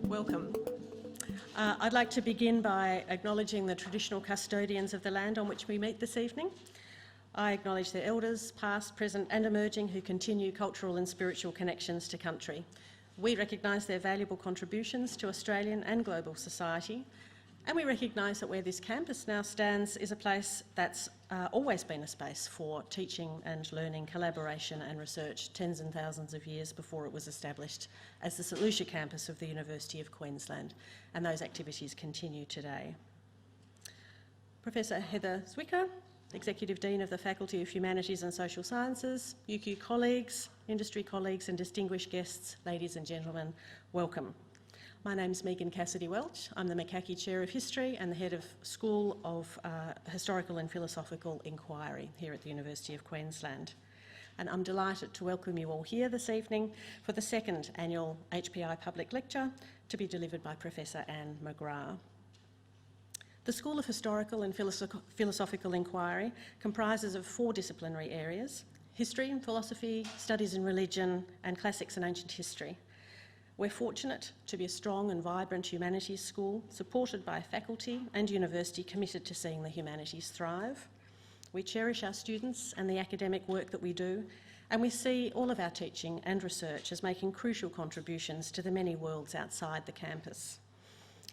Welcome. I'd like to begin by acknowledging the traditional custodians of the land on which we meet this evening. I acknowledge their elders, past, present and emerging, who continue cultural and spiritual connections to country. We recognise their valuable contributions to Australian and global society, and we recognise that where this campus now stands is a place that's always been a space for teaching and learning, collaboration and research, tens and thousands of years before it was established as the St Lucia campus of the University of Queensland, and those activities continue today. Professor Heather Zwicker, Executive Dean of the Faculty of Humanities and Social Sciences, UQ colleagues, industry colleagues and distinguished guests, ladies and gentlemen, welcome. My name's Megan Cassidy-Welch. I'm the McCackey Chair of History and the Head of School of Historical and Philosophical Inquiry here at the University of Queensland. And I'm delighted to welcome you all here this evening for the second annual HPI Public Lecture to be delivered by Professor Anne McGrath. The School of Historical and Philosophical Inquiry comprises of 4 disciplinary areas: history and philosophy, studies in religion, and classics and ancient history. We're fortunate to be a strong and vibrant humanities school supported by faculty and university committed to seeing the humanities thrive. We cherish our students and the academic work that we do, and we see all of our teaching and research as making crucial contributions to the many worlds outside the campus.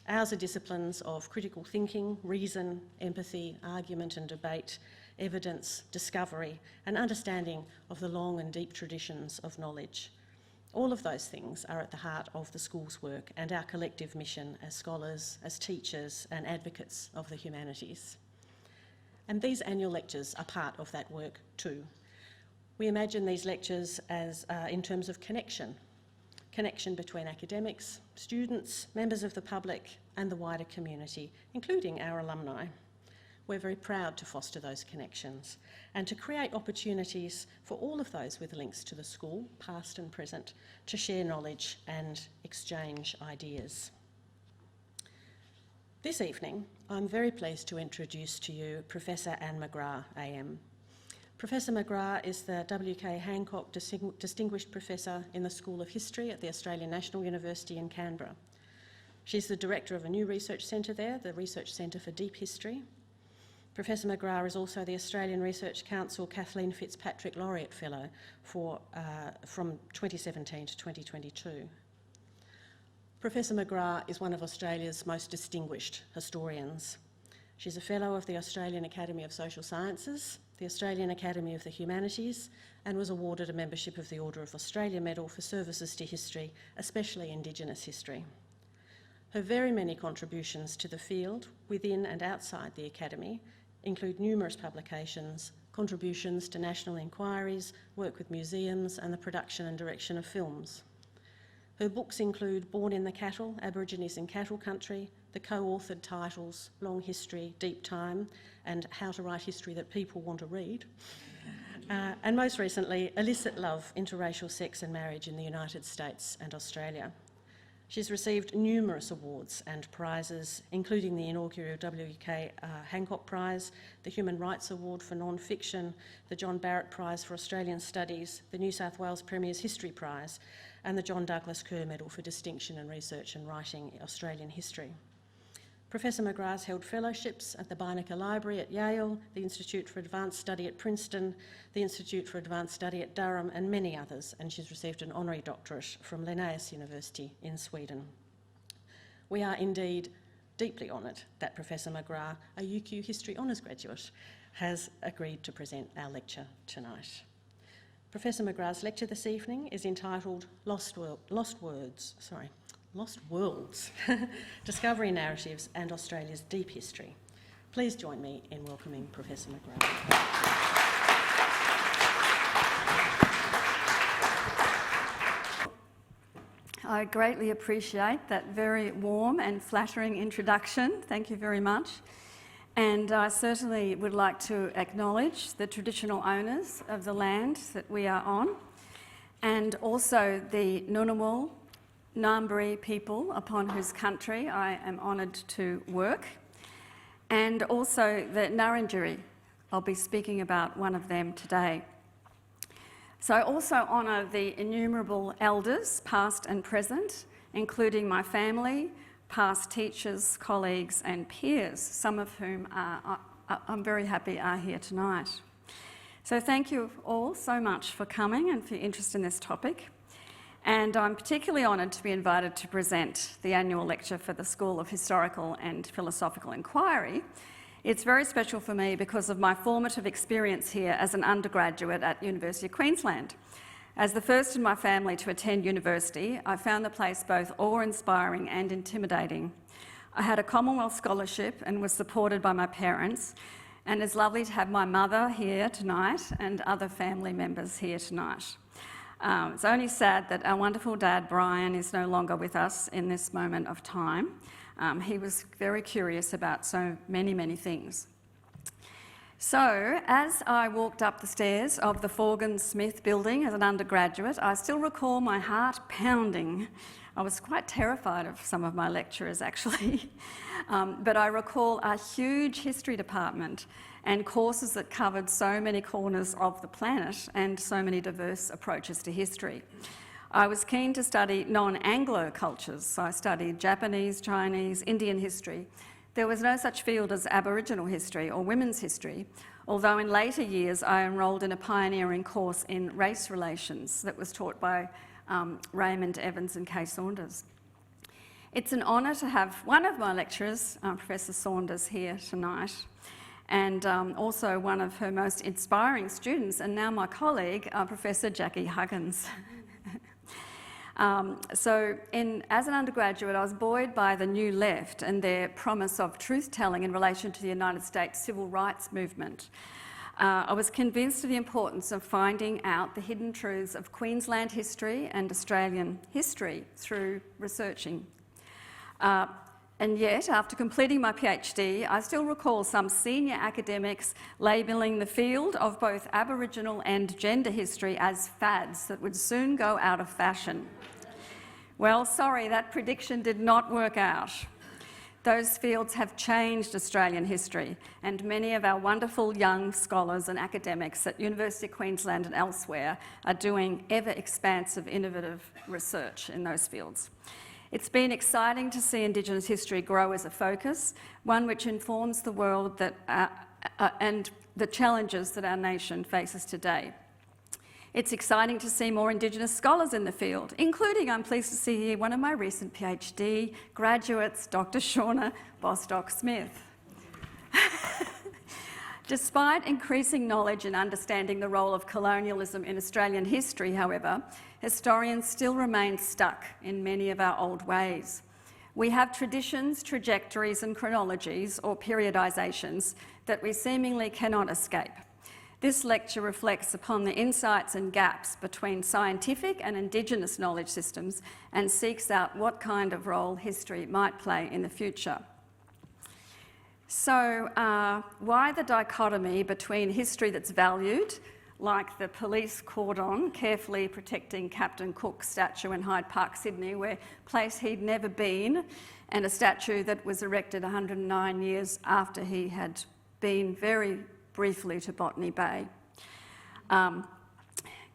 Ours are disciplines of critical thinking, reason, empathy, argument and debate, evidence, discovery, and understanding of the long and deep traditions of knowledge. All of those things are at the heart of the school's work and our collective mission as scholars, as teachers and advocates of the humanities. And these annual lectures are part of that work too. We imagine these lectures as in terms of connection between academics, students, members of the public and the wider community, including our alumni. We're very proud to foster those connections and to create opportunities for all of those with links to the school, past and present, to share knowledge and exchange ideas. This evening, I'm very pleased to introduce to you Professor Anne McGrath, AM. Professor McGrath is the W.K. Hancock Distinguished Professor in the School of History at the Australian National University in Canberra. She's the director of a new research centre there, the Research Centre for Deep History. Professor McGrath is also the Australian Research Council Kathleen Fitzpatrick Laureate Fellow from 2017 to 2022. Professor McGrath is one of Australia's most distinguished historians. She's a Fellow of the Australian Academy of Social Sciences, the Australian Academy of the Humanities, and was awarded a membership of the Order of Australia Medal for services to history, especially Indigenous history. Her very many contributions to the field, within and outside the Academy, include numerous publications, contributions to national inquiries, work with museums and the production and direction of films. Her books include Born in the Cattle, Aborigines in Cattle Country, the co-authored titles Long History, Deep Time and How to Write History That People Want to Read, and most recently Illicit Love, Interracial Sex and Marriage in the United States and Australia. She's received numerous awards and prizes, including the inaugural W.K. Hancock Prize, the Human Rights Award for Non-Fiction, the John Barrett Prize for Australian Studies, the New South Wales Premier's History Prize, and the John Douglas Kerr Medal for Distinction in Research and Writing Australian History. Professor McGrath held fellowships at the Beinecke Library at Yale, the Institute for Advanced Study at Princeton, the Institute for Advanced Study at Durham and many others, and she's received an honorary doctorate from Linnaeus University in Sweden. We are indeed deeply honoured that Professor McGrath, a UQ History Honours graduate, has agreed to present our lecture tonight. Professor McGrath's lecture this evening is entitled Lost Worlds, Discovery Narratives and Australia's Deep History. Please join me in welcoming Professor McGrath. I greatly appreciate that very warm and flattering introduction. Thank you very much. And I certainly would like to acknowledge the traditional owners of the land that we are on, and also the Ngunnawal Ngambri people upon whose country I am honoured to work, and also the Ngarrindjeri. I'll be speaking about one of them today. So I also honour the innumerable elders, past and present, including my family, past teachers, colleagues and peers, some of whom I'm very happy are here tonight. So thank you all so much for coming and for your interest in this topic. And I'm particularly honoured to be invited to present the annual lecture for the School of Historical and Philosophical Inquiry. It's very special for me because of my formative experience here as an undergraduate at University of Queensland. As the first in my family to attend university, I found the place both awe-inspiring and intimidating. I had a Commonwealth scholarship and was supported by my parents, and it's lovely to have my mother here tonight and other family members here tonight. It's only sad that our wonderful dad, Brian, is no longer with us in this moment of time. He was very curious about so many things. So, as I walked up the stairs of the Forgan Smith building as an undergraduate, I still recall my heart pounding. I was quite terrified of some of my lecturers, actually. But I recall a huge history department and courses that covered so many corners of the planet and so many diverse approaches to history. I was keen to study non-Anglo cultures, so I studied Japanese, Chinese, Indian history. There was no such field as Aboriginal history or women's history, although in later years I enrolled in a pioneering course in race relations that was taught by Raymond Evans and Kay Saunders. It's an honour to have one of my lecturers, Professor Saunders, here tonight, and also one of her most inspiring students, and now my colleague, Professor Jackie Huggins. As an undergraduate, I was buoyed by the New Left and their promise of truth-telling in relation to the United States civil rights movement. I was convinced of the importance of finding out the hidden truths of Queensland history and Australian history through researching. And yet, after completing my PhD, I still recall some senior academics labelling the field of both Aboriginal and gender history as fads that would soon go out of fashion. Well, sorry, that prediction did not work out. Those fields have changed Australian history, and many of our wonderful young scholars and academics at University of Queensland and elsewhere are doing ever-expansive, innovative research in those fields. It's been exciting to see Indigenous history grow as a focus, one which informs the world and the challenges that our nation faces today. It's exciting to see more Indigenous scholars in the field, including, I'm pleased to see here, one of my recent PhD graduates, Dr. Shauna Bostock-Smith. Despite increasing knowledge and understanding the role of colonialism in Australian history, however, historians still remain stuck in many of our old ways. We have traditions, trajectories and chronologies, or periodisations, that we seemingly cannot escape. This lecture reflects upon the insights and gaps between scientific and Indigenous knowledge systems and seeks out what kind of role history might play in the future. So, why the dichotomy between history that's valued, like the police cordon carefully protecting Captain Cook's statue in Hyde Park, Sydney, where place he'd never been, and a statue that was erected 109 years after he had been very briefly to Botany Bay.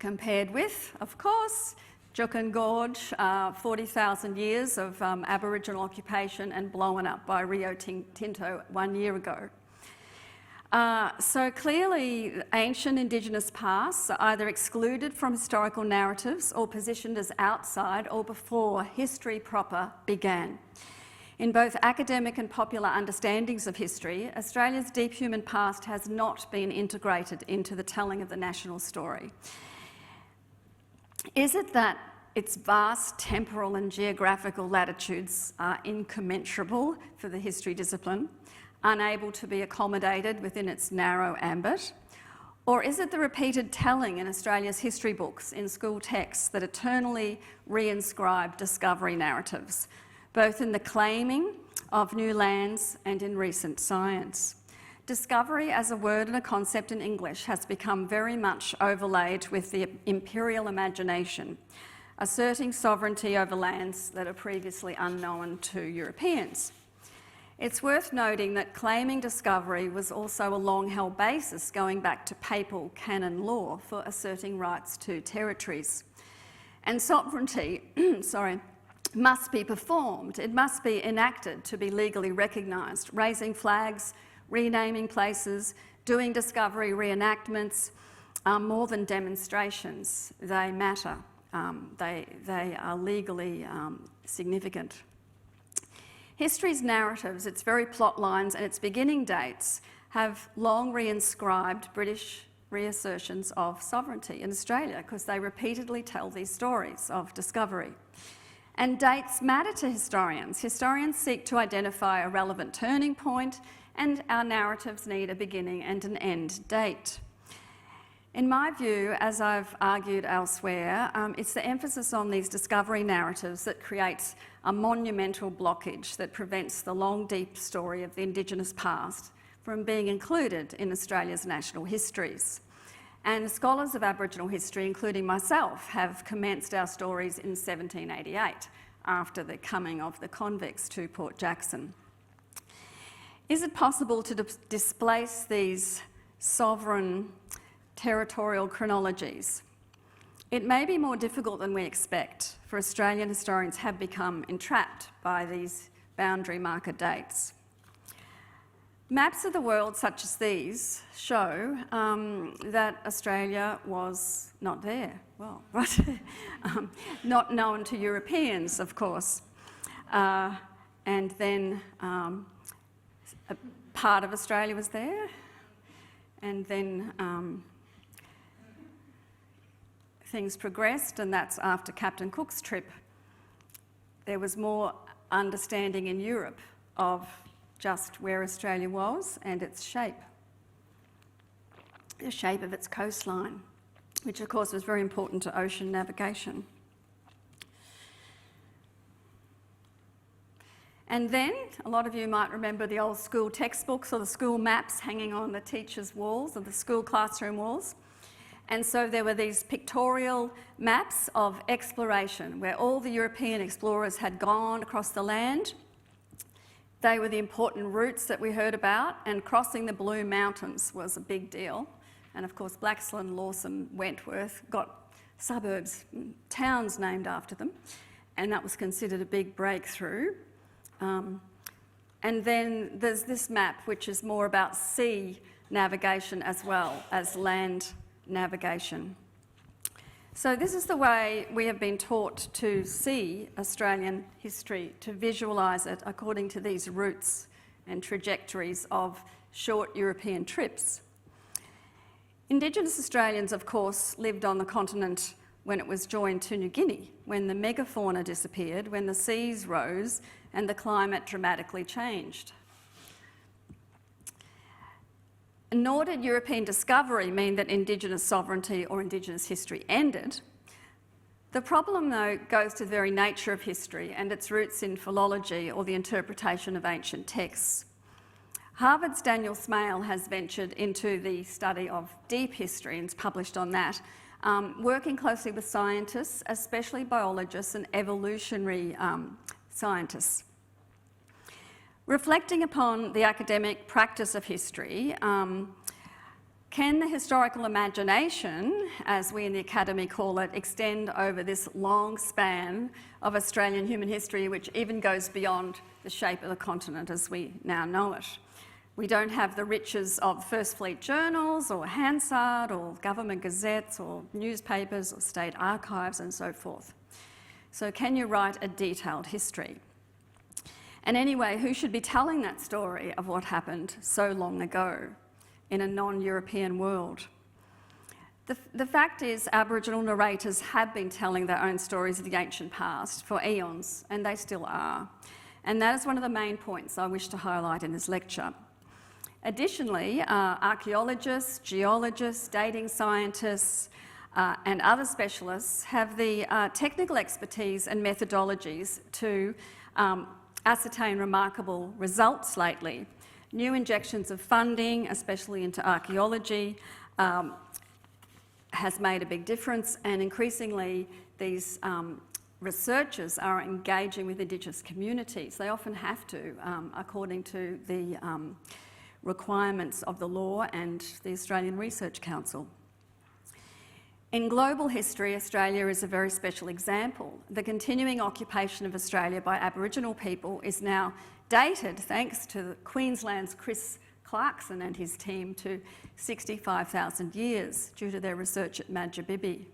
Compared with, of course, Juukan Gorge, 40,000 years of Aboriginal occupation and blown up by Rio Tinto 1 year ago. So clearly, ancient Indigenous pasts are either excluded from historical narratives or positioned as outside or before history proper began. In both academic and popular understandings of history, Australia's deep human past has not been integrated into the telling of the national story. Is it that its vast temporal and geographical latitudes are incommensurable for the history discipline, unable to be accommodated within its narrow ambit? Or is it the repeated telling in Australia's history books, in school texts, that eternally reinscribe discovery narratives, both in the claiming of new lands and in recent science? Discovery as a word and a concept in English has become very much overlaid with the imperial imagination, asserting sovereignty over lands that are previously unknown to Europeans. It's worth noting that claiming discovery was also a long-held basis going back to papal canon law for asserting rights to territories. And sovereignty, must be performed. It must be enacted to be legally recognised. Raising flags, renaming places, doing discovery reenactments are more than demonstrations. They matter. They are legally significant. History's narratives, its very plot lines and its beginning dates have long reinscribed British reassertions of sovereignty in Australia because they repeatedly tell these stories of discovery. And dates matter to historians. Historians seek to identify a relevant turning point, and our narratives need a beginning and an end date. In my view, as I've argued elsewhere, it's the emphasis on these discovery narratives that creates a monumental blockage that prevents the long, deep story of the Indigenous past from being included in Australia's national histories. And scholars of Aboriginal history, including myself, have commenced our stories in 1788, after the coming of the convicts to Port Jackson. Is it possible to displace these sovereign territorial chronologies? It may be more difficult than we expect, for Australian historians have become entrapped by these boundary marker dates. Maps of the world such as these show that Australia was not there. Well, not known to Europeans, of course. And then a part of Australia was there, and then things progressed, and that's after Captain Cook's trip. There was more understanding in Europe of just where Australia was and its shape, the shape of its coastline, which of course was very important to ocean navigation. And then, a lot of you might remember the old school textbooks or the school maps hanging on the teachers' walls or the school classroom walls. And so there were these pictorial maps of exploration where all the European explorers had gone across the land. They were the important routes that we heard about, and crossing the Blue Mountains was a big deal. And of course, Blaxland, Lawson, Wentworth got suburbs, towns named after them, and that was considered a big breakthrough. And then there's this map, which is more about sea navigation as well as land navigation. So this is the way we have been taught to see Australian history, to visualise it according to these routes and trajectories of short European trips. Indigenous Australians, of course, lived on the continent when it was joined to New Guinea, when the megafauna disappeared, when the seas rose and the climate dramatically changed. Nor did European discovery mean that Indigenous sovereignty or Indigenous history ended. The problem, though, goes to the very nature of history and its roots in philology or the interpretation of ancient texts. Harvard's Daniel Smale has ventured into the study of deep history and is published on that, working closely with scientists, especially biologists and evolutionary scientists. Reflecting upon the academic practice of history, can the historical imagination, as we in the academy call it, extend over this long span of Australian human history, which even goes beyond the shape of the continent as we now know it? We don't have the riches of First Fleet journals or Hansard or government gazettes or newspapers or state archives and so forth. So can you write a detailed history? And anyway, who should be telling that story of what happened so long ago in a non-European world? The fact is, Aboriginal narrators have been telling their own stories of the ancient past for eons, and they still are. And that is one of the main points I wish to highlight in this lecture. Additionally, archaeologists, geologists, dating scientists, and other specialists have the technical expertise and methodologies to ascertain remarkable results lately. New injections of funding, especially into archaeology, has made a big difference, and increasingly these researchers are engaging with Indigenous communities. They often have to, according to the requirements of the law and the Australian Research Council. In global history, Australia is a very special example. The continuing occupation of Australia by Aboriginal people is now dated, thanks to Queensland's Chris Clarkson and his team, to 65,000 years due to their research at Madjabibi.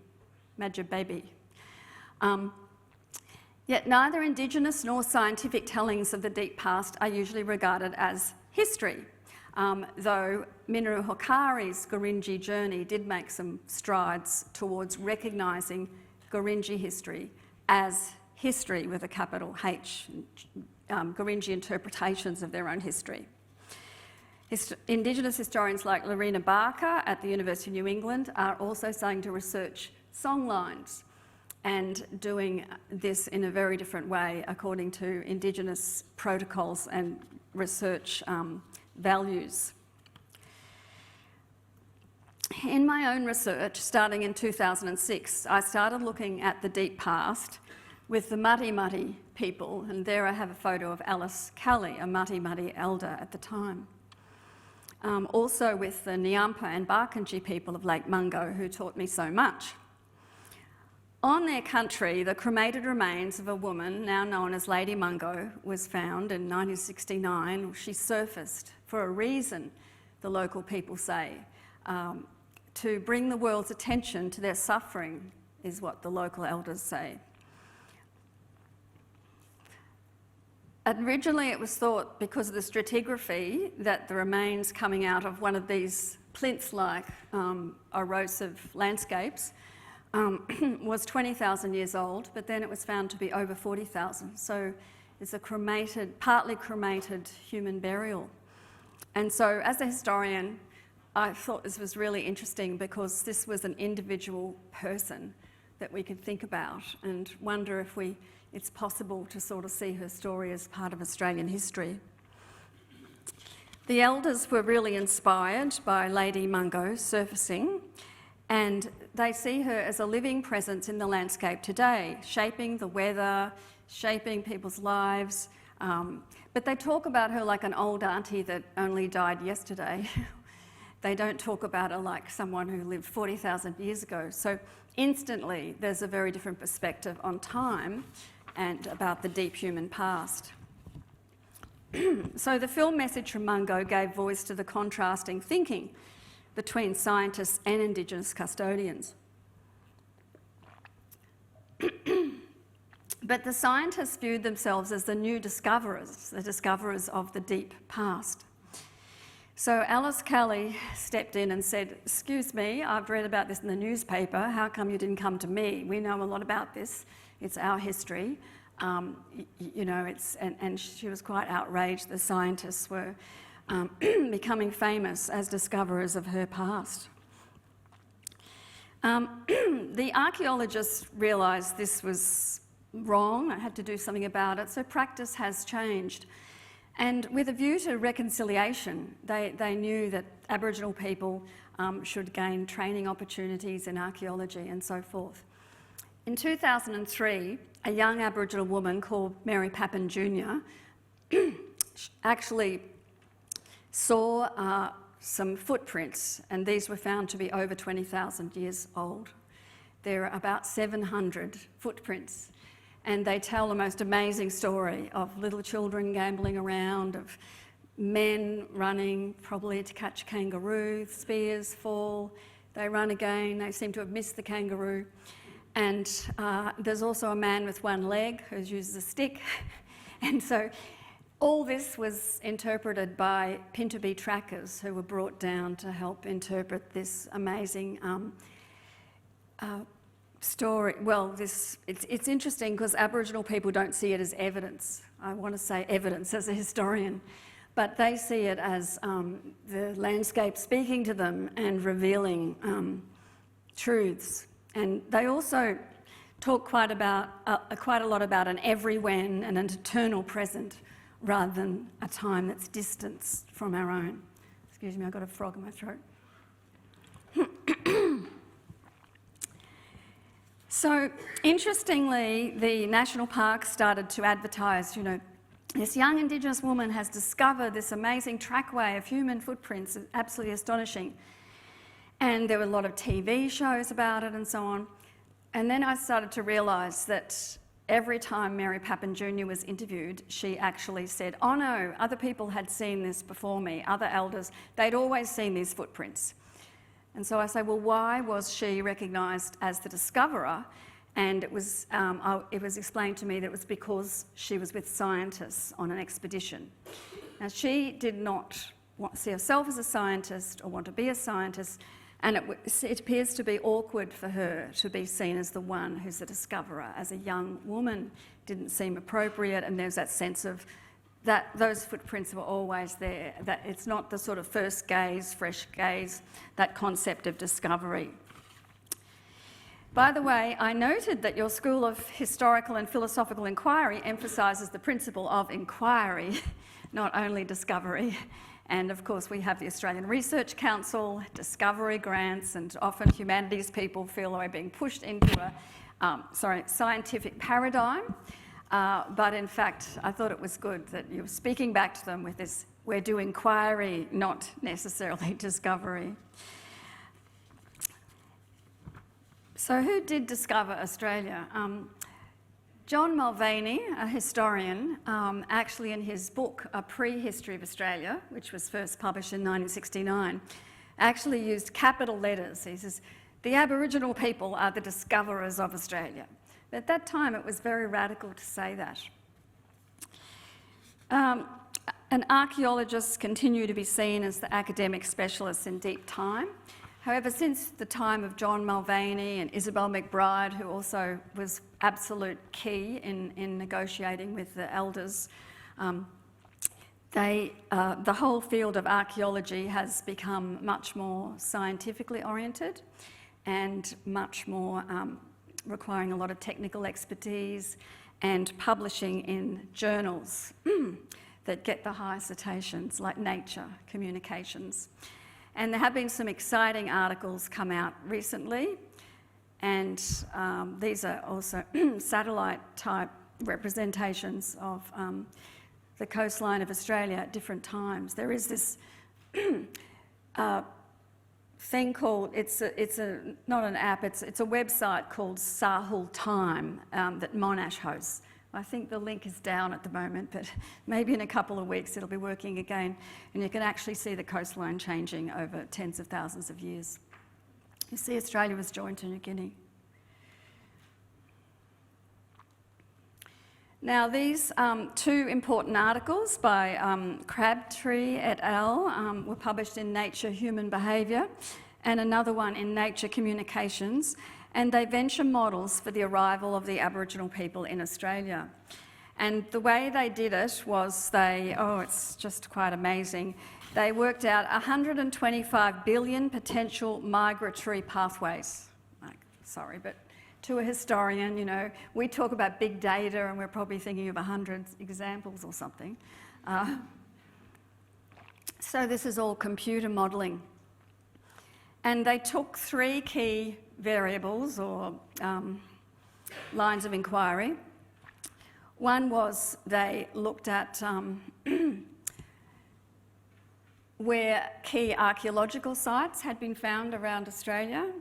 Yet neither Indigenous nor scientific tellings of the deep past are usually regarded as history, though Minoru Hokari's Gurindji journey did make some strides towards recognising Gurindji history as history with a capital H, Gurindji interpretations of their own history. Indigenous historians like Lorena Barker at the University of New England are also starting to research songlines and doing this in a very different way according to Indigenous protocols and research values. In my own research, starting in 2006, I started looking at the deep past with the Muddy Muddy people, and there I have a photo of Alice Kelly, a Muddy Muddy elder at the time. Also with the Nyampa and Barkindji people of Lake Mungo, who taught me so much. On their country, the cremated remains of a woman, now known as Lady Mungo, was found in 1969. She surfaced for a reason, the local people say, to bring the world's attention to their suffering, is what the local elders say. Originally, it was thought, because of the stratigraphy, that the remains coming out of one of these plinth-like erosive landscapes was 20,000 years old, but then it was found to be over 40,000. So it's a cremated, partly cremated human burial. And so as a historian, I thought this was really interesting because this was an individual person that we could think about and wonder if it's possible to sort of see her story as part of Australian history. The elders were really inspired by Lady Mungo surfacing, and they see her as a living presence in the landscape today, shaping the weather, shaping people's lives. But they talk about her like an old auntie that only died yesterday. They don't talk about her like someone who lived 40,000 years ago. So instantly, there's a very different perspective on time and about the deep human past. So the film message from Mungo gave voice to the contrasting thinking between scientists and Indigenous custodians. But the scientists viewed themselves as the new discoverers, the discoverers of the deep past. So Alice Kelly stepped in and said, "Excuse me, I've read about this in the newspaper. How come you didn't come to me? We know a lot about this. It's our history." You know, and she was quite outraged. The scientists were becoming famous as discoverers of her past. The archaeologists realised this was wrong. I had to do something about it. So practice has changed. And with a view to reconciliation, they knew that Aboriginal people should gain training opportunities in archaeology and so forth. In 2003, a young Aboriginal woman called Mary Pappen Jr. actually saw some footprints, and these were found to be over 20,000 years old. There are about 700 footprints, and they tell the most amazing story of little children gambling around, of men running probably to catch a kangaroo, spears fall, they run again, they seem to have missed the kangaroo. And there's also a man with one leg who uses a stick. And so all this was interpreted by Pintubi trackers who were brought down to help interpret this amazing story. Well, it's interesting because Aboriginal people don't see it as evidence. I want to say evidence as a historian, but they see it as the landscape speaking to them and revealing truths. And they also talk quite a lot about an every when and an eternal present rather than a time that's distanced from our own. Excuse me, I've got a frog in my throat. So, interestingly, the national park started to advertise, this young Indigenous woman has discovered this amazing trackway of human footprints, absolutely astonishing. And there were a lot of TV shows about it and so on. And then I started to realise that every time Mary Pappen Jr. was interviewed, she actually said, oh no, other people had seen this before me, other elders, they'd always seen these footprints. And so I say, well, why was she recognised as the discoverer? And it was explained to me that it was because she was with scientists on an expedition. Now, she did not see herself as a scientist or want to be a scientist, and it appears to be awkward for her to be seen as the one who's the discoverer. As a young woman, didn't seem appropriate, and there's that sense of that those footprints were always there, that it's not the sort of first gaze, fresh gaze, that concept of discovery. By the way, I noted that your School of Historical and Philosophical Inquiry emphasises the principle of inquiry, not only discovery. And of course, we have the Australian Research Council, discovery grants, and often humanities people feel they're being pushed into a scientific paradigm. But in fact, I thought it was good that you were speaking back to them with this, we're doing inquiry, not necessarily discovery. So who did discover Australia? John Mulvaney, a historian, actually in his book, A Prehistory of Australia, which was first published in 1969, actually used capital letters. He says, the Aboriginal people are the discoverers of Australia. But at that time, it was very radical to say that. And archaeologists continue to be seen as the academic specialists in deep time. However, since the time of John Mulvaney and Isabel McBride, who also was absolute key in negotiating with the elders, the whole field of archaeology has become much more scientifically oriented and much more requiring a lot of technical expertise and publishing in journals that get the high citations like Nature, Communications. And there have been some exciting articles come out recently, and these are also satellite-type representations of the coastline of Australia at different times. There is this thing called, not an app, it's a website called Sahul Time that Monash hosts. I think the link is down at the moment, but maybe in a couple of weeks it'll be working again, and you can actually see the coastline changing over tens of thousands of years. You see, Australia was joined to New Guinea. Now, these two important articles by Crabtree et al. Were published in Nature Human Behaviour, and another one in Nature Communications, and they venture models for the arrival of the Aboriginal people in Australia. And the way they did it was it's just quite amazing. They worked out 125 billion potential migratory pathways. Sorry, but to a historian, we talk about big data and we're probably thinking of 100 examples or something. So this is all computer modelling. And they took three key variables or lines of inquiry. One was they looked at where key archaeological sites had been found around Australia.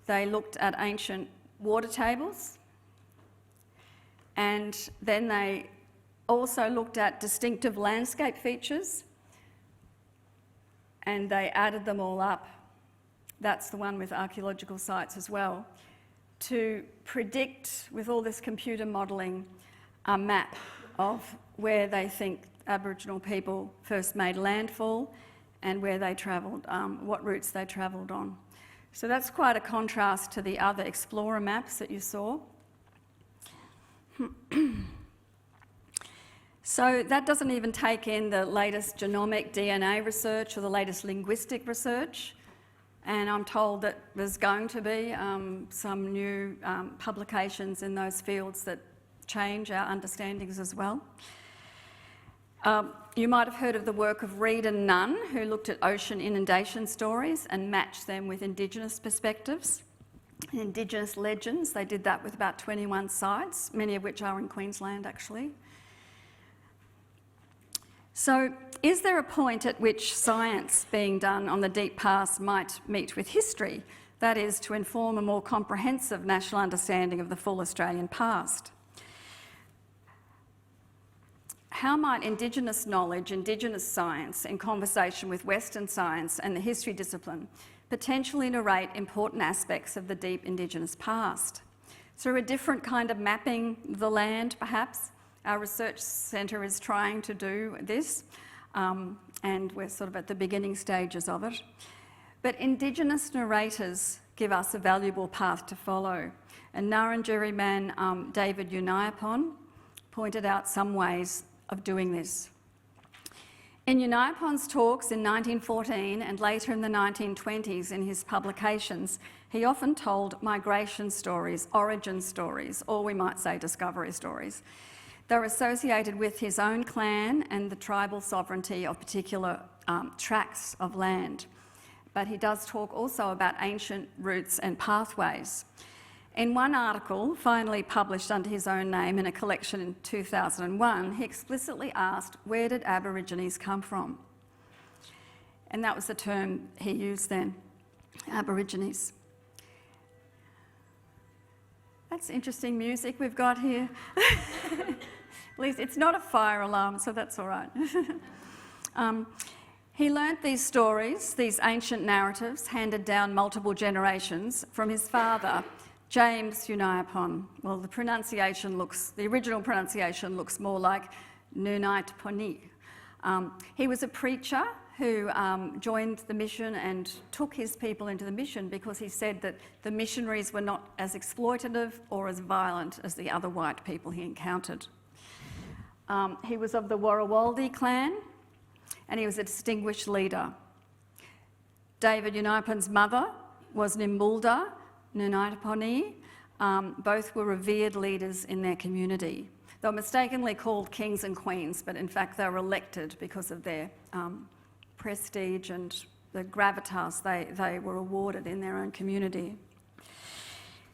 They looked at ancient water tables, and then they also looked at distinctive landscape features, and they added them all up. That's the one with archaeological sites as well, to predict, with all this computer modelling, a map of where they think Aboriginal people first made landfall and where they travelled, what routes they travelled on. So that's quite a contrast to the other explorer maps that you saw. So that doesn't even take in the latest genomic DNA research or the latest linguistic research. And I'm told that there's going to be some new publications in those fields that change our understandings as well. You might have heard of the work of Reed and Nunn, who looked at ocean inundation stories and matched them with Indigenous perspectives. Indigenous legends. They did that with about 21 sites, many of which are in Queensland actually. So is there a point at which science being done on the deep past might meet with history? That is, to inform a more comprehensive national understanding of the full Australian past. How might Indigenous knowledge, Indigenous science, in conversation with Western science and the history discipline, potentially narrate important aspects of the deep Indigenous past? Through a different kind of mapping the land, perhaps? Our research centre is trying to do this, and we're sort of at the beginning stages of it. But Indigenous narrators give us a valuable path to follow. And Ngarrindjeri man David Unaipon pointed out some ways of doing this. In Unaipon's talks in 1914 and later in the 1920s in his publications, he often told migration stories, origin stories, or we might say discovery stories. They're associated with his own clan and the tribal sovereignty of particular tracts of land. But he does talk also about ancient routes and pathways. In one article, finally published under his own name in a collection in 2001, he explicitly asked, where did Aborigines come from? And that was the term he used then, Aborigines. That's interesting music we've got here. At least it's not a fire alarm, so that's all right. He learnt these stories, these ancient narratives, handed down multiple generations from his father, James Unaipon. Well, the original pronunciation looks more like Nunaitponi. He was a preacher who joined the mission and took his people into the mission because he said that the missionaries were not as exploitative or as violent as the other white people he encountered. He was of the Warrawaldi clan and he was a distinguished leader. David Unaipon's mother was Nimbulda Nunaitponi. Both were revered leaders in their community. They were mistakenly called kings and queens, but in fact they were elected because of their prestige and the gravitas they were awarded in their own community.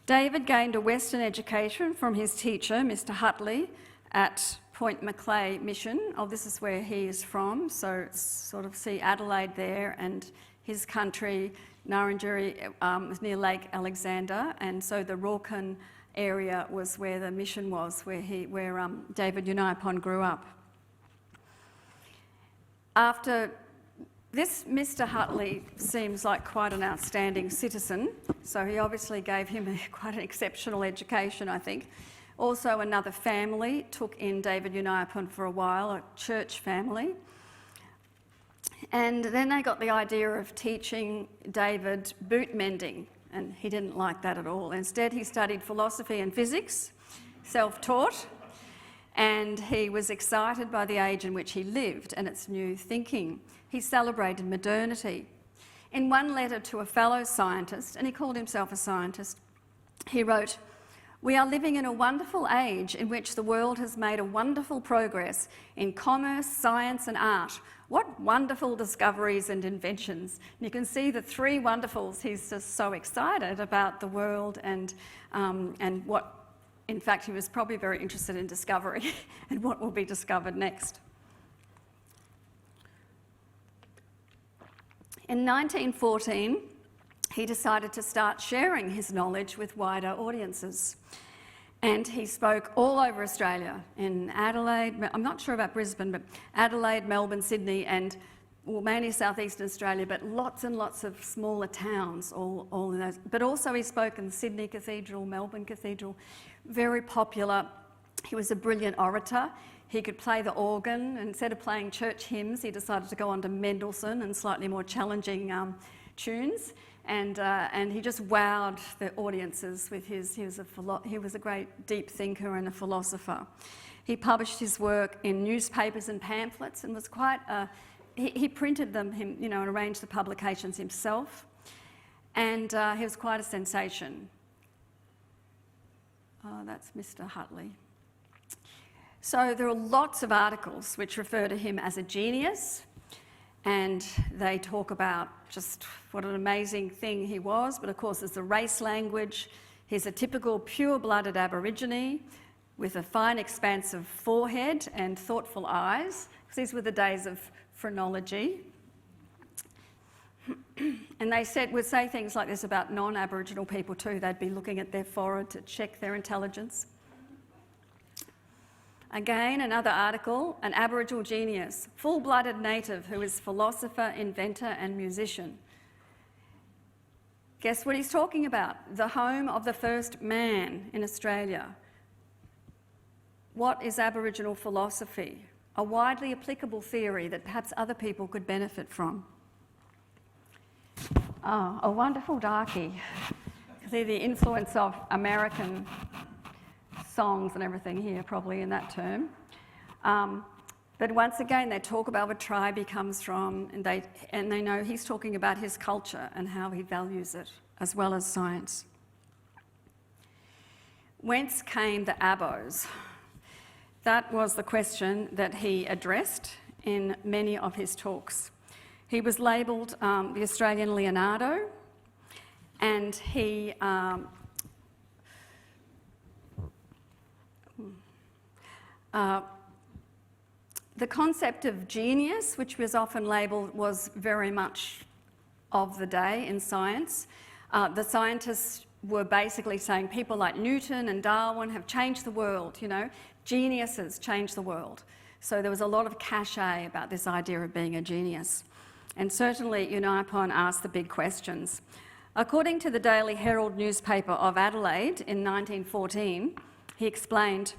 David gained a Western education from his teacher, Mr. Hutley, at Point Macleay Mission. Oh, this is where he is from, so sort of see Adelaide there, and his country, Ngarrindjeri, was near Lake Alexander, and so the Rawkin area was where the mission was, where David Unaipon grew up. After this, Mr. Hutley seems like quite an outstanding citizen, so he obviously gave him quite an exceptional education, I think. Also, another family took in David Unaipon for a while, a church family. And then they got the idea of teaching David boot mending, and he didn't like that at all. Instead, he studied philosophy and physics, self-taught, and he was excited by the age in which he lived and its new thinking. He celebrated modernity. In one letter to a fellow scientist, and he called himself a scientist, he wrote, "We are living in a wonderful age in which the world has made a wonderful progress in commerce, science and art. What wonderful discoveries and inventions." And you can see the three wonderfuls. He's just so excited about the world and what, in fact, he was probably very interested in discovery and what will be discovered next. In 1914, he decided to start sharing his knowledge with wider audiences. And he spoke all over Australia, in Adelaide, I'm not sure about Brisbane, but Adelaide, Melbourne, Sydney, and well, mainly southeastern Australia, but lots and lots of smaller towns, all in those. But also he spoke in Sydney Cathedral, Melbourne Cathedral, very popular. He was a brilliant orator. He could play the organ, and instead of playing church hymns, he decided to go on to Mendelssohn and slightly more challenging tunes. And he just wowed the audiences with he was a great deep thinker and a philosopher. He published his work in newspapers and pamphlets and was quite he printed them, and arranged the publications himself, and he was quite a sensation. Oh, that's Mr. Hutley. So there are lots of articles which refer to him as a genius, and they talk about just what an amazing thing he was, but of course there's the race language. He's a typical pure-blooded Aborigine with a fine expansive forehead and thoughtful eyes, because these were the days of phrenology. And they would say things like this about non-Aboriginal people too. They'd be looking at their forehead to check their intelligence. Again, another article, an Aboriginal genius, full-blooded native who is philosopher, inventor and musician. Guess what he's talking about? The home of the first man in Australia. What is Aboriginal philosophy? A widely applicable theory that perhaps other people could benefit from. Oh, a wonderful darkie. See the influence of American songs and everything here, probably in that term. But once again, they talk about what tribe he comes from, and they know he's talking about his culture and how he values it, as well as science. Whence came the Abos? That was the question that he addressed in many of his talks. He was labelled the Australian Leonardo, and he the concept of genius, which was often labelled, was very much of the day in science. The scientists were basically saying people like Newton and Darwin have changed the world, you know, geniuses change the world. So there was a lot of cachet about this idea of being a genius. And certainly Unaipon asked the big questions. According to the Daily Herald newspaper of Adelaide in 1914, he explained,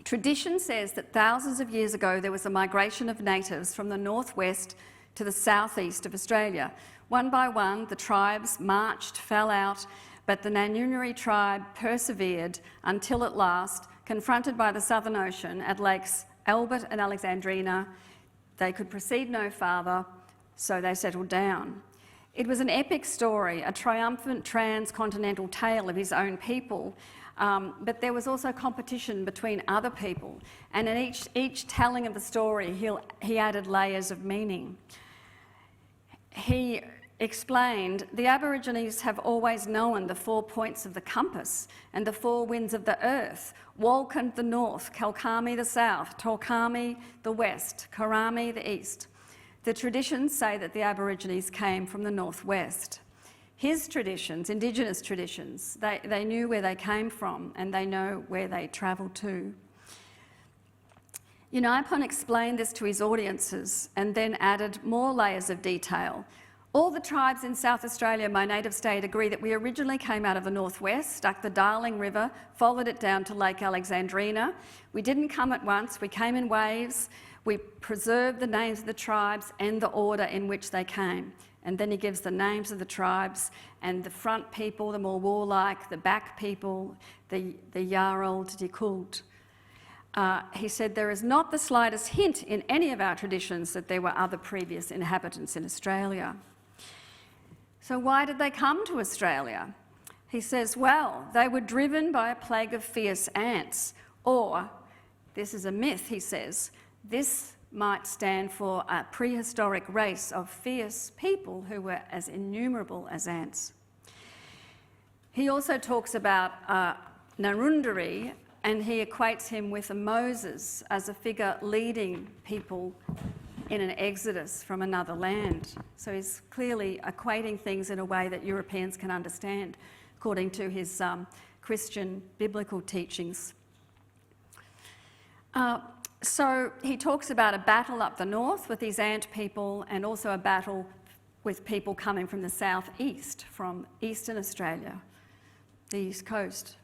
tradition says that thousands of years ago there was a migration of natives from the northwest to the southeast of Australia. One by one, the tribes marched, fell out, but the Nanyunuri tribe persevered until at last, confronted by the Southern Ocean at Lakes Albert and Alexandrina, they could proceed no farther, so they settled down. It was an epic story, a triumphant transcontinental tale of his own people, but there was also competition between other people, and in each telling of the story, he added layers of meaning. He explained, the Aborigines have always known the 4 points of the compass and the 4 winds of the earth, Walkand the north, Kalkami the south, Torkami the west, Karami the east. The traditions say that the Aborigines came from the northwest. His traditions, Indigenous traditions, they knew where they came from and they know where they travelled to. Unaipon explained this to his audiences and then added more layers of detail. All the tribes in South Australia, my native state, agree that we originally came out of the northwest, stuck the Darling River, followed it down to Lake Alexandrina. We didn't come at once, we came in waves. We preserved the names of the tribes and the order in which they came. And then he gives the names of the tribes and the front people, the more warlike, the back people, the Yarald, Dikult. He said there is not the slightest hint in any of our traditions that there were other previous inhabitants in Australia. So why did they come to Australia? He says, well, they were driven by a plague of fierce ants, or, this is a myth, he says, this might stand for a prehistoric race of fierce people who were as innumerable as ants. He also talks about Narundari, and he equates him with a Moses as a figure leading people in an exodus from another land. So he's clearly equating things in a way that Europeans can understand, according to his Christian biblical teachings. So he talks about a battle up the north with these ant people and also a battle with people coming from the southeast, from eastern Australia, the east coast.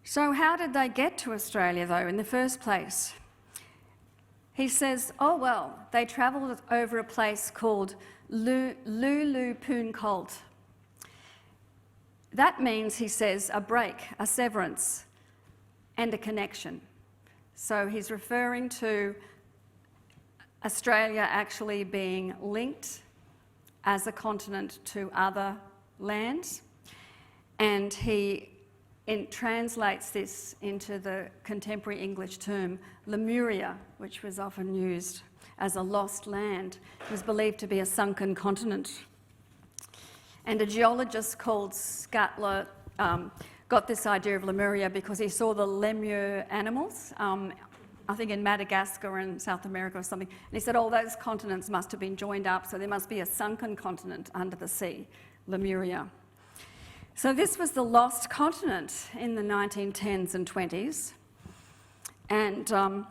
So how did they get to Australia, though, in the first place? He says, oh, well, they travelled over a place called Lulu-Poon-Colt. That means, he says, a break, a severance, and a connection. So he's referring to Australia actually being linked as a continent to other lands, and he translates this into the contemporary English term Lemuria, which was often used as a lost land. It was believed to be a sunken continent. And a geologist called Scutler got this idea of Lemuria because he saw the lemur animals, I think in Madagascar and South America or something. And he said, oh, those continents must have been joined up, so there must be a sunken continent under the sea, Lemuria. So this was the lost continent in the 1910s and 20s. And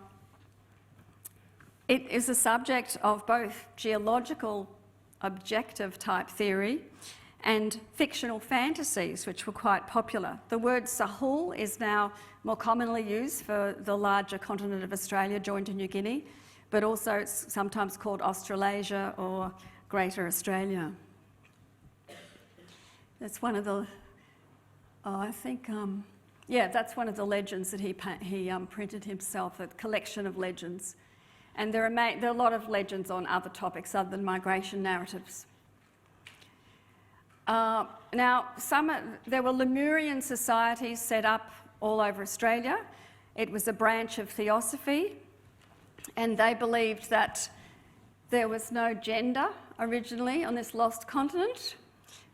it is a subject of both geological objective type theory and fictional fantasies, which were quite popular. The word Sahul is now more commonly used for the larger continent of Australia joined to New Guinea, but also it's sometimes called Australasia or Greater Australia. That's one of the, that's one of the legends that he printed himself, a collection of legends. And there are a lot of legends on other topics other than migration narratives. Now, there were Lemurian societies set up all over Australia. It was a branch of theosophy, and they believed that there was no gender originally on this lost continent.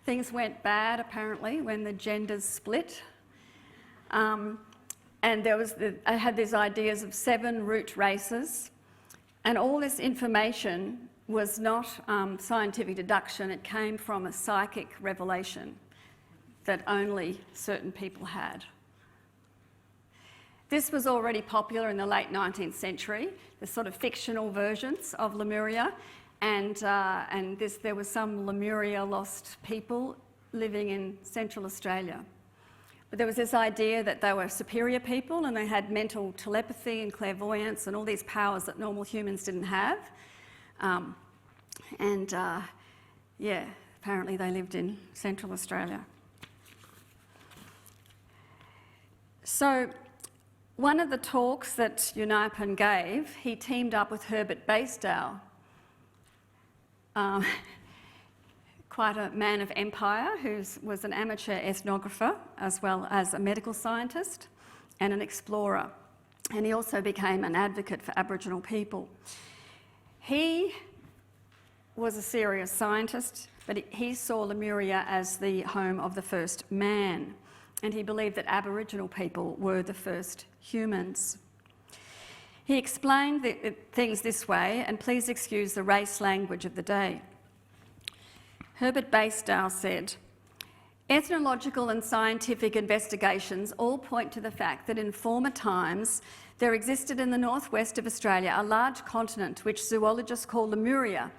Things went bad, apparently, when the genders split. And I had these ideas of 7 root races, and all this information was not scientific deduction. It came from a psychic revelation that only certain people had. This was already popular in the late 19th century, the sort of fictional versions of Lemuria, and there were some Lemuria lost people living in Central Australia. But there was this idea that they were superior people and they had mental telepathy and clairvoyance and all these powers that normal humans didn't have. Apparently they lived in Central Australia. So one of the talks that Unaipon gave, he teamed up with Herbert Bastow, quite a man of empire who was an amateur ethnographer as well as a medical scientist and an explorer. And he also became an advocate for Aboriginal people. He was a serious scientist, but he saw Lemuria as the home of the first man, and he believed that Aboriginal people were the first humans. He explained things this way, and please excuse the race language of the day. Herbert Bastow said, "Ethnological and scientific investigations all point to the fact that in former times there existed in the northwest of Australia a large continent which zoologists call Lemuria,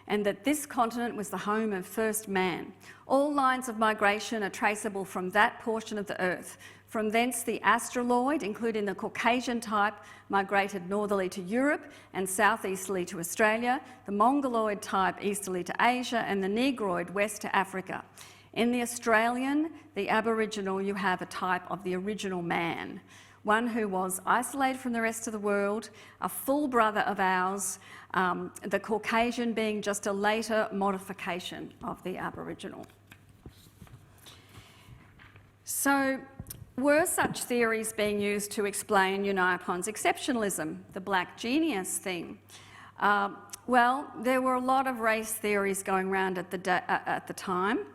and that this continent was the home of first man. All lines of migration are traceable from that portion of the earth. From thence the Australoid, including the Caucasian type, migrated northerly to Europe and southeasterly to Australia, the Mongoloid type easterly to Asia, and the Negroid west to Africa. In the Australian, the Aboriginal, you have a type of the original man, one who was isolated from the rest of the world, a full brother of ours, the Caucasian being just a later modification of the Aboriginal." So, were such theories being used to explain Unaipon's exceptionalism, the black genius thing? Well, there were a lot of race theories going around at the time,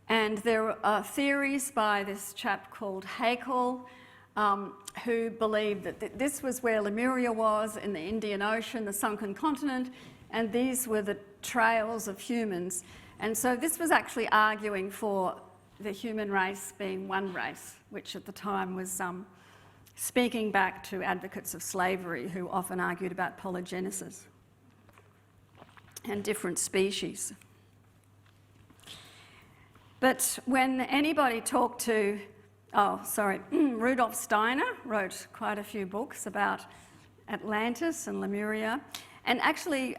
and there are theories by this chap called Haeckel, who believed that this was where Lemuria was, in the Indian Ocean, the sunken continent, and these were the trails of humans. And so this was actually arguing for the human race being one race, which at the time was speaking back to advocates of slavery who often argued about polygenesis and different species. But when anybody talked to Rudolf Steiner wrote quite a few books about Atlantis and Lemuria. And actually,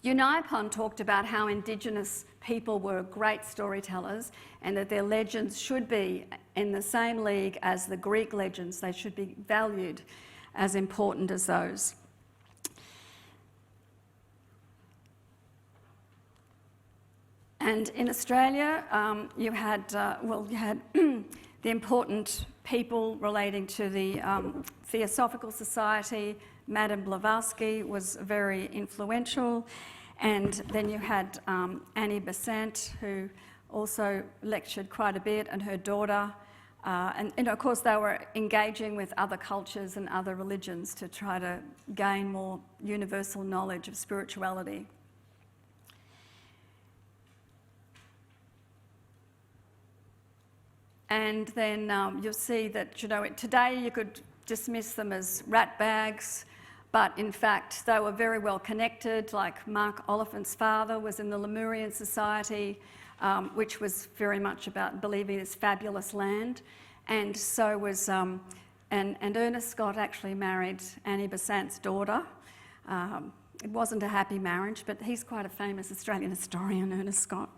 Unaipon talked about how Indigenous people were great storytellers and that their legends should be in the same league as the Greek legends. They should be valued as important as those. And in Australia, you had the important people relating to the Theosophical Society. Madame Blavatsky was very influential. And then you had Annie Besant, who also lectured quite a bit, and her daughter. And of course, they were engaging with other cultures and other religions to try to gain more universal knowledge of spirituality. And then you'll see that, you know, today you could dismiss them as rat bags, but in fact they were very well connected. Like Mark Oliphant's father was in the Lemurian Society, which was very much about believing this fabulous land, and so was, and Ernest Scott actually married Annie Besant's daughter. It wasn't a happy marriage, but he's quite a famous Australian historian, Ernest Scott.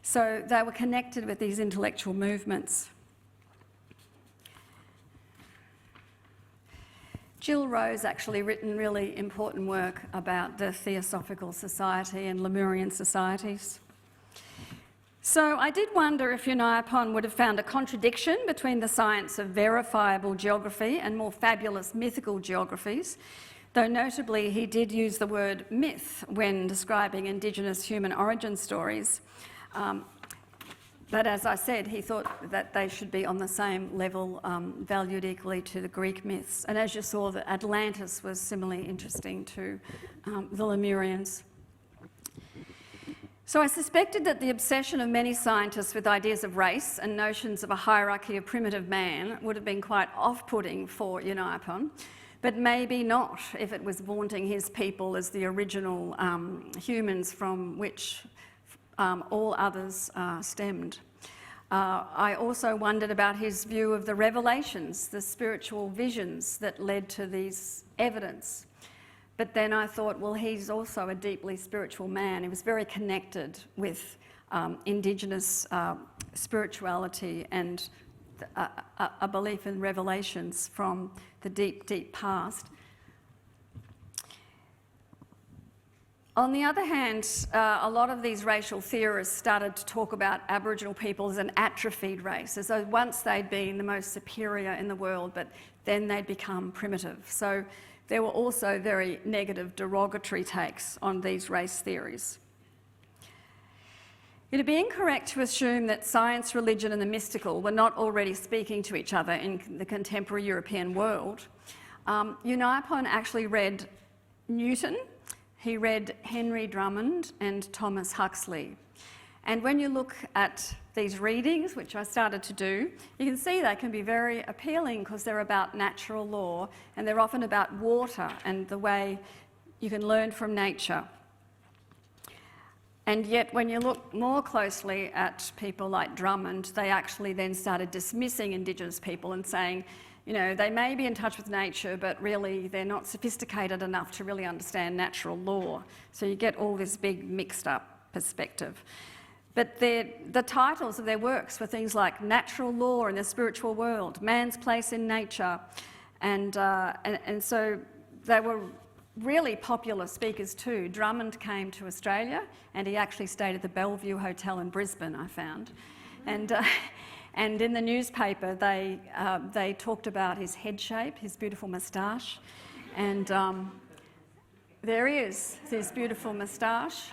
So they were connected with these intellectual movements. Jill Rose actually written really important work about the Theosophical Society and Lemurian Societies. So I did wonder if Unaipon would have found a contradiction between the science of verifiable geography and more fabulous mythical geographies, though notably he did use the word myth when describing Indigenous human origin stories. But as I said, he thought that they should be on the same level, valued equally to the Greek myths. And as you saw, that Atlantis was similarly interesting to the Lemurians. So I suspected that the obsession of many scientists with ideas of race and notions of a hierarchy of primitive man would have been quite off-putting for Unaipon, but maybe not if it was vaunting his people as the original humans from which all others stemmed. I also wondered about his view of the revelations, the spiritual visions that led to these evidence. But then I thought, well, he's also a deeply spiritual man. He was very connected with Indigenous spirituality and a belief in revelations from the deep, deep past. On the other hand, a lot of these racial theorists started to talk about Aboriginal people as an atrophied race, as though once they'd been the most superior in the world, but then they'd become primitive. So there were also very negative, derogatory takes on these race theories. It would be incorrect to assume that science, religion and the mystical were not already speaking to each other in the contemporary European world. Unaipon actually read Newton, he read Henry Drummond and Thomas Huxley. And when you look at these readings, which I started to do, you can see they can be very appealing because they're about natural law and they're often about water and the way you can learn from nature. And yet when you look more closely at people like Drummond, they actually then started dismissing Indigenous people and saying, you know, they may be in touch with nature, but really they're not sophisticated enough to really understand natural law. So you get all this big mixed up perspective. But the titles of their works were things like Natural Law in the Spiritual World, Man's Place in Nature, and so they were really popular speakers too. Drummond came to Australia and he actually stayed at the Bellevue Hotel in Brisbane, I found. And in the newspaper they talked about his head shape, his beautiful moustache, and there he is, his beautiful moustache.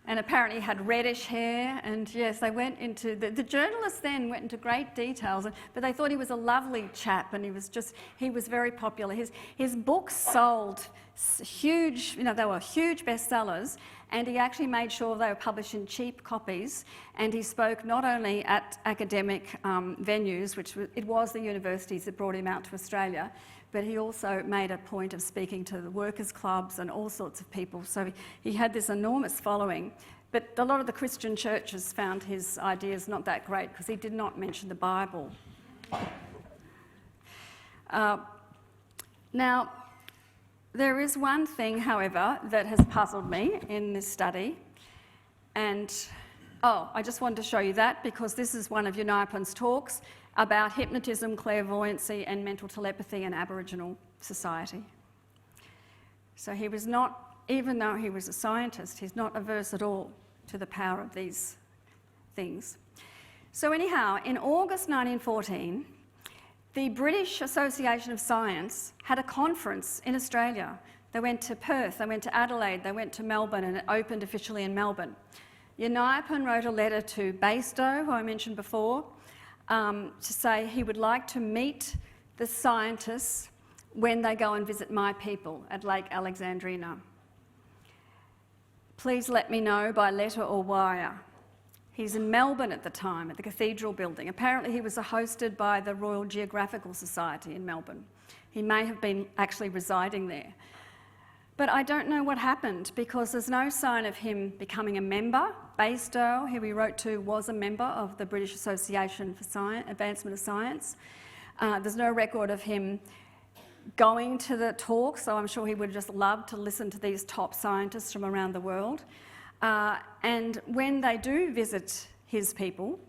And apparently he had reddish hair, and yes, they went into, the journalists then went into great details, but they thought he was a lovely chap, and he was very popular. His books sold huge, you know, they were huge bestsellers, and he actually made sure they were published in cheap copies, and he spoke not only at academic venues, which it was the universities that brought him out to Australia, but he also made a point of speaking to the workers' clubs and all sorts of people. So he had this enormous following. But a lot of the Christian churches found his ideas not that great because he did not mention the Bible. Now, there is one thing, however, that has puzzled me in this study. And, I just wanted to show you that because this is one of Unaipon's talks about hypnotism, clairvoyancy and mental telepathy in Aboriginal society. So he was not, even though he was a scientist, he's not averse at all to the power of these things. So anyhow, in August 1914, the British Association of Science had a conference in Australia. They went to Perth, they went to Adelaide, they went to Melbourne, and it opened officially in Melbourne. Unaipon wrote a letter to Bateson, who I mentioned before, to say he would like to meet the scientists when they go and visit my people at Lake Alexandrina. Please let me know by letter or wire. He's in Melbourne at the time, at the Cathedral building. Apparently he was hosted by the Royal Geographical Society in Melbourne. He may have been actually residing there. But I don't know what happened, because there's no sign of him becoming a member. Bateson, who he wrote to, was a member of the British Association for Advancement of Science. There's no record of him going to the talk, so I'm sure he would just love to listen to these top scientists from around the world. And when they do visit his people,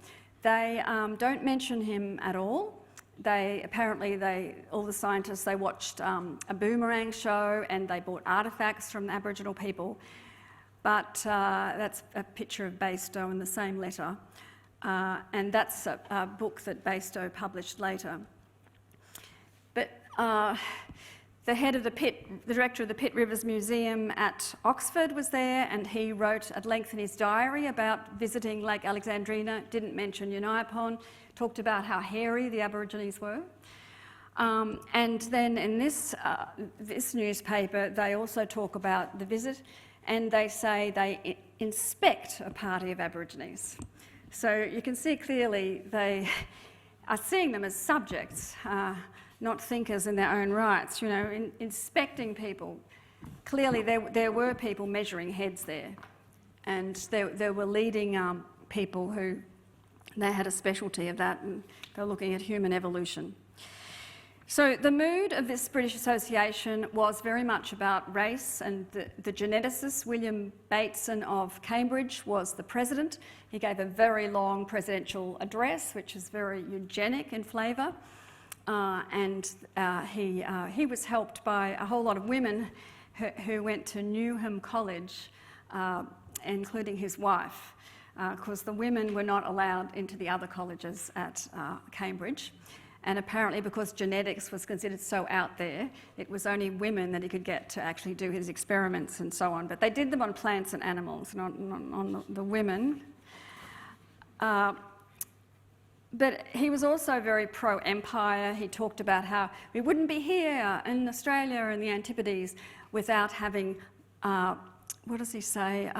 they don't mention him at all. All the scientists, they watched a boomerang show and they bought artefacts from the Aboriginal people. But that's a picture of Bateson in the same letter. And that's a book that Bateson published later. But the head of the director of the Pitt Rivers Museum at Oxford was there, and he wrote at length in his diary about visiting Lake Alexandrina, didn't mention Unaipon, talked about how hairy the Aborigines were. And then in this newspaper, they also talk about the visit, and they say they inspect a party of Aborigines. So you can see clearly they are seeing them as subjects, not thinkers in their own rights, you know, inspecting people. Clearly there were people measuring heads there, and there were leading people who, they had a specialty of that, and they were looking at human evolution. So the mood of this British Association was very much about race, and the geneticist, William Bateson of Cambridge, was the president. He gave a very long presidential address, which is very eugenic in flavour. He was helped by a whole lot of women who went to Newham College, including his wife, because the women were not allowed into the other colleges at Cambridge. And apparently because genetics was considered so out there, it was only women that he could get to actually do his experiments and so on. But they did them on plants and animals, not on the women. But he was also very pro-empire. He talked about how we wouldn't be here in Australia in the Antipodes without having, what does he say?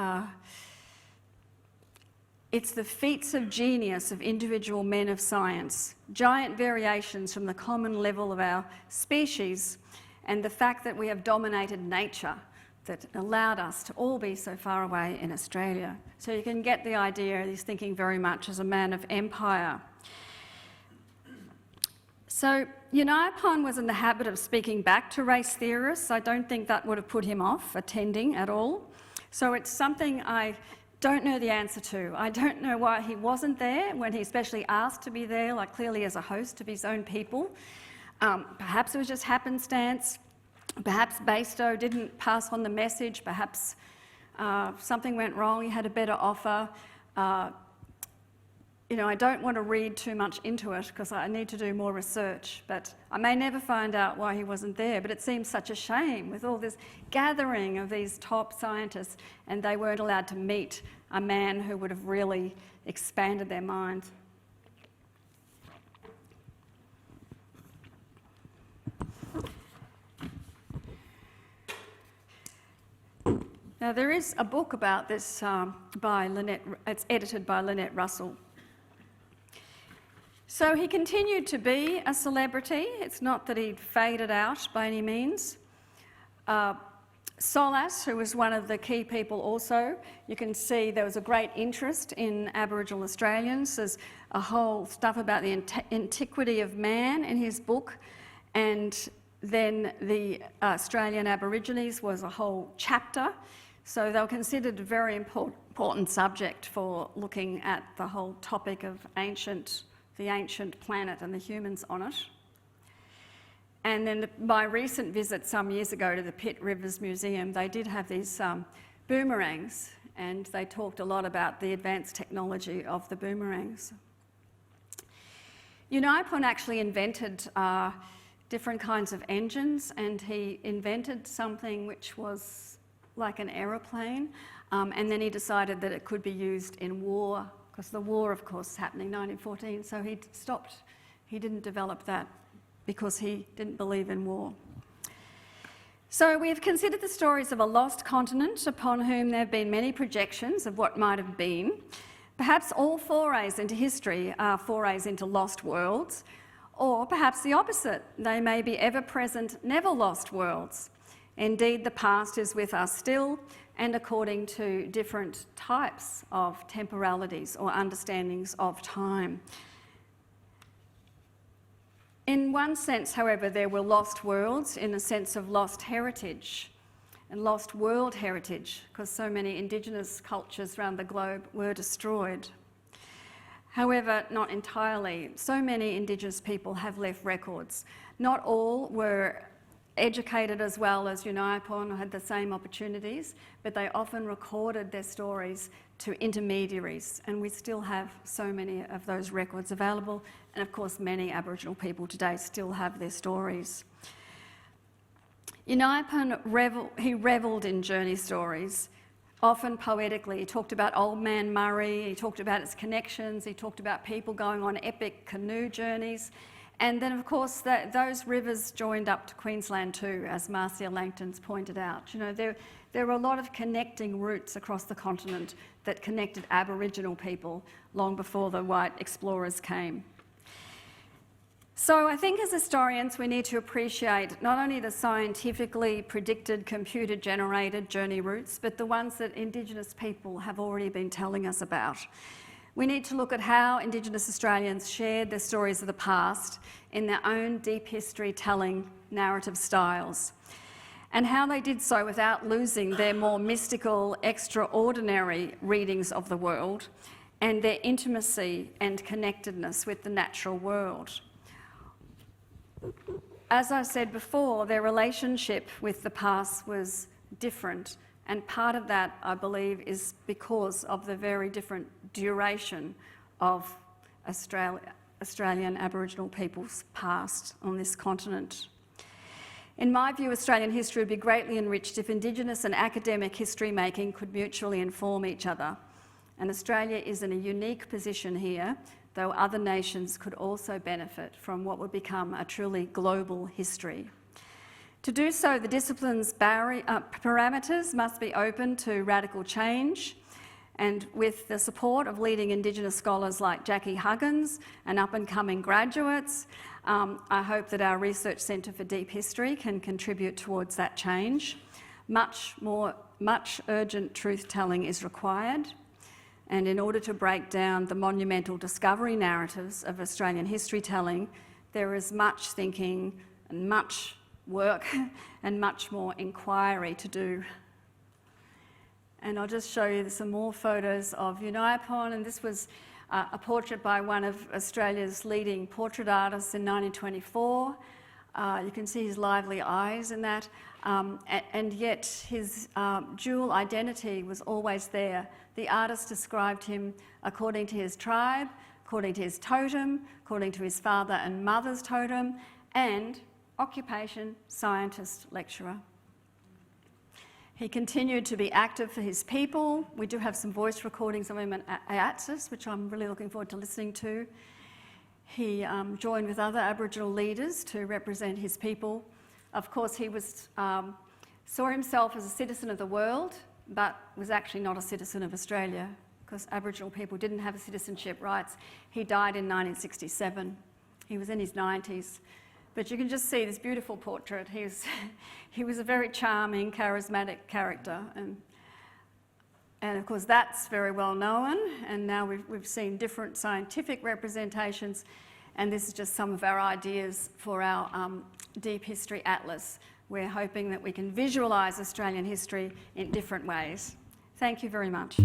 It's the feats of genius of individual men of science, giant variations from the common level of our species, and the fact that we have dominated nature that allowed us to all be so far away in Australia. So you can get the idea he's thinking very much as a man of empire. So Unaipon was in the habit of speaking back to race theorists. I don't think that would have put him off attending at all. So it's something I don't know the answer to. I don't know why he wasn't there when he especially asked to be there, like clearly as a host of his own people. Perhaps it was just happenstance. Perhaps Bateson didn't pass on the message. Perhaps something went wrong. He had a better offer. You know, I don't want to read too much into it because I need to do more research, but I may never find out why he wasn't there. But it seems such a shame with all this gathering of these top scientists, and they weren't allowed to meet a man who would have really expanded their minds. Now there is a book about this by Lynette, it's edited by Lynette Russell. So he continued to be a celebrity. It's not that he'd faded out by any means. Solas, who was one of the key people also, you can see there was a great interest in Aboriginal Australians. There's a whole stuff about the antiquity of man in his book, and then the Australian Aborigines was a whole chapter. So they were considered a very important subject for looking at the whole topic of the ancient planet and the humans on it. And then my recent visit some years ago to the Pitt Rivers Museum, they did have these boomerangs, and they talked a lot about the advanced technology of the boomerangs. Unaipon actually invented different kinds of engines, and he invented something which was like an aeroplane, and then he decided that it could be used in war, because the war, of course, happened in 1914, so he stopped. He didn't develop that because he didn't believe in war. So we have considered the stories of a lost continent upon whom there have been many projections of what might have been. Perhaps all forays into history are forays into lost worlds, or perhaps the opposite. They may be ever-present, never-lost worlds. Indeed, the past is with us still, and according to different types of temporalities or understandings of time. In one sense, however, there were lost worlds in the sense of lost heritage and lost world heritage, because so many Indigenous cultures around the globe were destroyed. However, not entirely. So many Indigenous people have left records. Not all were educated as well as Unaipon or had the same opportunities, but they often recorded their stories to intermediaries, and we still have so many of those records available, and of course many Aboriginal people today still have their stories. Unaipon revelled in journey stories, often poetically. He talked about Old Man Murray, he talked about its connections, he talked about people going on epic canoe journeys, and then of course those rivers joined up to Queensland too, as Marcia Langton's pointed out. You know, there were a lot of connecting routes across the continent that connected Aboriginal people long before the white explorers came. So I think as historians we need to appreciate not only the scientifically predicted computer-generated journey routes, but the ones that Indigenous people have already been telling us about. We need to look at how Indigenous Australians shared their stories of the past in their own deep history-telling narrative styles, and how they did so without losing their more mystical, extraordinary readings of the world and their intimacy and connectedness with the natural world. As I said before, their relationship with the past was different, and part of that, I believe, is because of the very different duration of Australian Aboriginal people's past on this continent. In my view, Australian history would be greatly enriched if Indigenous and academic history making could mutually inform each other. And Australia is in a unique position here, though other nations could also benefit from what would become a truly global history. To do so, the discipline's parameters must be open to radical change, and with the support of leading Indigenous scholars like Jackie Huggins and up-and-coming graduates, I hope that our Research Centre for Deep History can contribute towards that change. Much urgent truth-telling is required, and in order to break down the monumental discovery narratives of Australian history-telling, there is much thinking and much work and much more inquiry to do. And I'll just show you some more photos of Unaipon, and this was a portrait by one of Australia's leading portrait artists in 1924. You can see his lively eyes in that, and yet his dual identity was always there. The artist described him according to his tribe, according to his totem, according to his father and mother's totem, and occupation, scientist, lecturer. He continued to be active for his people. We do have some voice recordings of him at AATSIS, which I'm really looking forward to listening to. He joined with other Aboriginal leaders to represent his people. Of course, he saw himself as a citizen of the world, but was actually not a citizen of Australia, because Aboriginal people didn't have citizenship rights. He died in 1967. He was in his 90s. But you can just see this beautiful portrait. He was a very charming, charismatic character. And of course, that's very well known. And now we've seen different scientific representations. And this is just some of our ideas for our Deep History Atlas. We're hoping that we can visualise Australian history in different ways. Thank you very much.